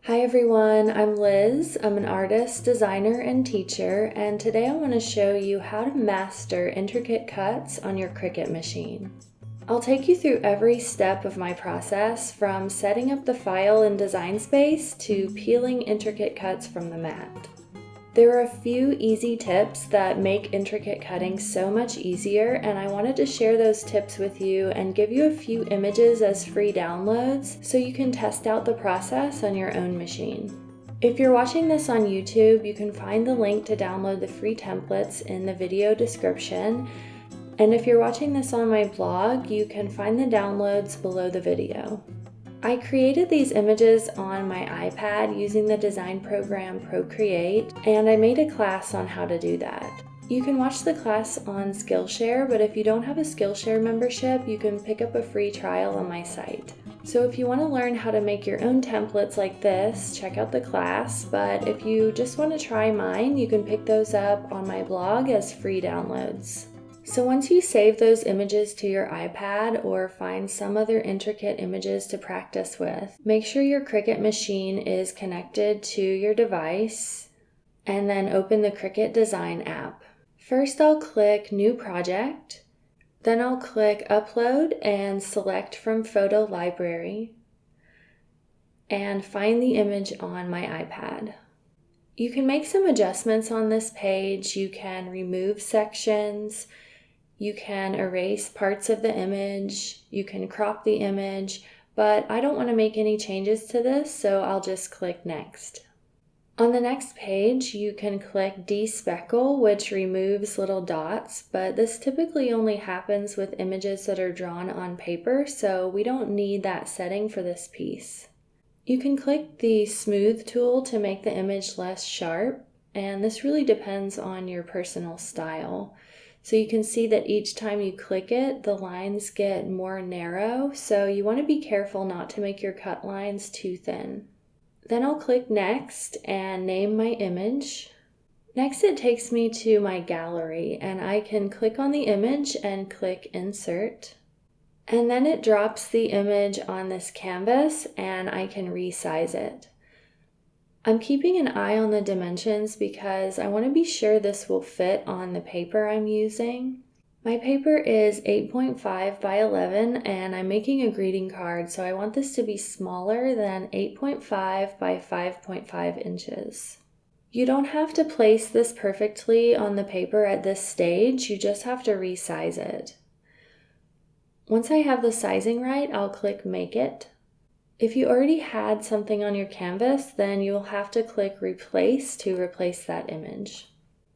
Hi everyone, I'm Liz. I'm an artist, designer, and teacher, and today I want to show you how to master intricate cuts on your Cricut machine. I'll take you through every step of my process, from setting up the file in Design Space to peeling intricate cuts from the mat. There are a few easy tips that make intricate cutting so much easier, and I wanted to share those tips with you and give you a few images as free downloads so you can test out the process on your own machine. If you're watching this on YouTube, you can find the link to download the free templates in the video description, and if you're watching this on my blog, you can find the downloads below the video. I created these images on my iPad using the design program Procreate, and I made a class on how to do that. You can watch the class on Skillshare, but if you don't have a Skillshare membership, you can pick up a free trial on my site. So if you want to learn how to make your own templates like this, check out the class, but if you just want to try mine, you can pick those up on my blog as free downloads. So once you save those images to your iPad or find some other intricate images to practice with, make sure your Cricut machine is connected to your device and then open the Cricut Design app. First I'll click New Project, then I'll click Upload and select from Photo Library and find the image on my iPad. You can make some adjustments on this page. You can remove sections. You can erase parts of the image, you can crop the image, but I don't want to make any changes to this, so I'll just click Next. On the next page, you can click Despeckle, which removes little dots, but this typically only happens with images that are drawn on paper, so we don't need that setting for this piece. You can click the Smooth tool to make the image less sharp, and this really depends on your personal style. So you can see that each time you click it, the lines get more narrow, so you want to be careful not to make your cut lines too thin. Then I'll click Next and name my image. Next it takes me to my gallery, and I can click on the image and click Insert. And then it drops the image on this canvas and I can resize it. I'm keeping an eye on the dimensions because I want to be sure this will fit on the paper I'm using. My paper is 8.5 by 11 and I'm making a greeting card, so I want this to be smaller than 8.5 by 5.5 inches. You don't have to place this perfectly on the paper at this stage, you just have to resize it. Once I have the sizing right, I'll click Make It. If you already had something on your canvas, then you'll have to click Replace to replace that image.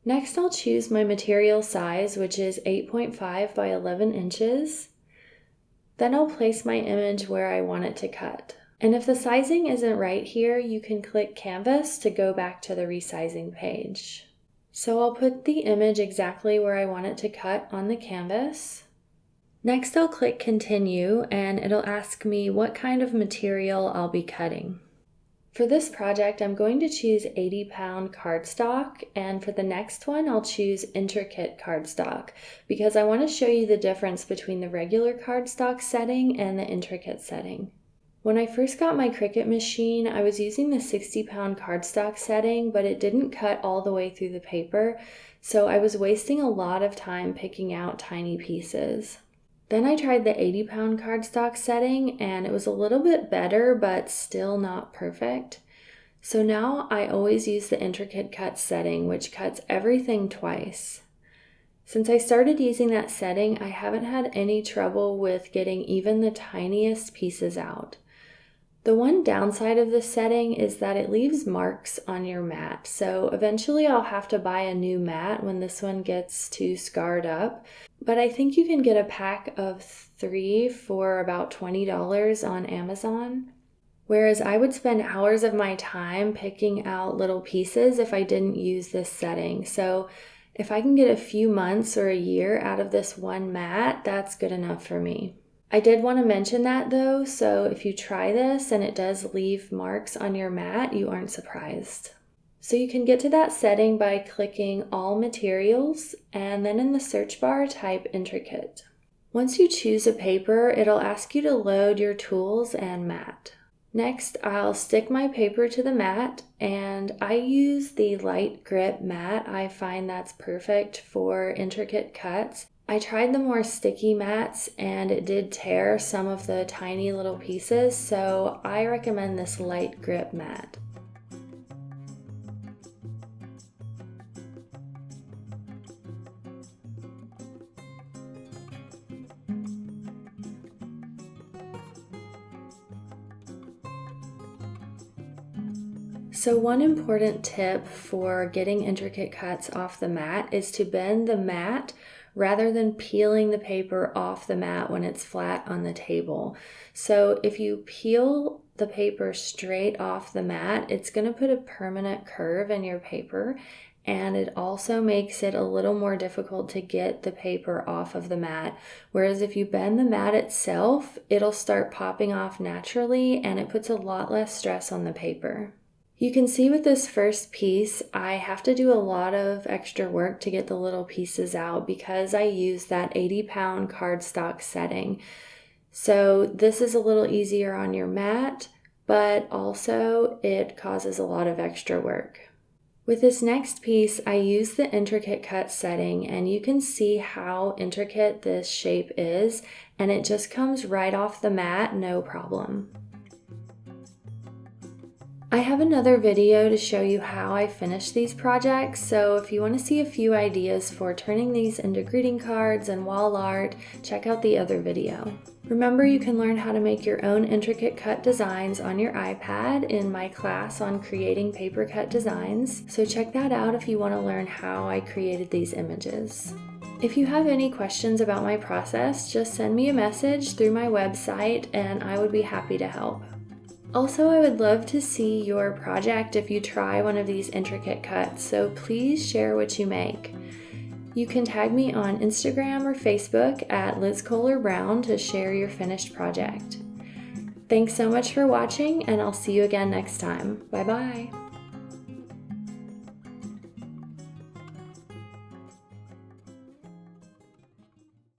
Next, I'll choose my material size, which is 8.5 by 11 inches. Then I'll place my image where I want it to cut. And if the sizing isn't right here, you can click Canvas to go back to the resizing page. So I'll put the image exactly where I want it to cut on the canvas. Next, I'll click Continue, and it'll ask me what kind of material I'll be cutting. For this project, I'm going to choose 80-pound cardstock, and for the next one, I'll choose intricate cardstock because I want to show you the difference between the regular cardstock setting and the intricate setting. When I first got my Cricut machine, I was using the 60-pound cardstock setting, but it didn't cut all the way through the paper, so I was wasting a lot of time picking out tiny pieces. Then I tried the 80-pound cardstock setting and it was a little bit better, but still not perfect. So now I always use the intricate cut setting, which cuts everything twice. Since I started using that setting, I haven't had any trouble with getting even the tiniest pieces out. The one downside of this setting is that it leaves marks on your mat, so eventually I'll have to buy a new mat when this one gets too scarred up, but I think you can get a pack of 3 for about $20 on Amazon, whereas I would spend hours of my time picking out little pieces if I didn't use this setting. So if I can get a few months or a year out of this one mat, that's good enough for me. I did want to mention that though, so if you try this and it does leave marks on your mat, you aren't surprised. So you can get to that setting by clicking All Materials and then in the search bar type Intricate. Once you choose a paper, it'll ask you to load your tools and mat. Next, I'll stick my paper to the mat, and I use the light grip mat. I find that's perfect for intricate cuts. I tried the more sticky mats and it did tear some of the tiny little pieces, so I recommend this light grip mat. So one important tip for getting intricate cuts off the mat is to bend the mat rather than peeling the paper off the mat when it's flat on the table. So if you peel the paper straight off the mat, it's going to put a permanent curve in your paper, and it also makes it a little more difficult to get the paper off of the mat. Whereas if you bend the mat itself, it'll start popping off naturally and it puts a lot less stress on the paper. You can see with this first piece, I have to do a lot of extra work to get the little pieces out because I use that 80-pound cardstock setting. So this is a little easier on your mat, but also it causes a lot of extra work. With this next piece, I use the intricate cut setting, and you can see how intricate this shape is, and it just comes right off the mat, no problem. I have another video to show you how I finish these projects, so if you want to see a few ideas for turning these into greeting cards and wall art, check out the other video. Remember, you can learn how to make your own intricate cut designs on your iPad in my class on creating paper cut designs, so check that out if you want to learn how I created these images. If you have any questions about my process, just send me a message through my website and I would be happy to help. Also, I would love to see your project if you try one of these intricate cuts, so please share what you make. You can tag me on Instagram or Facebook at Liz Kohler Brown to share your finished project. Thanks so much for watching, and I'll see you again next time. Bye-bye.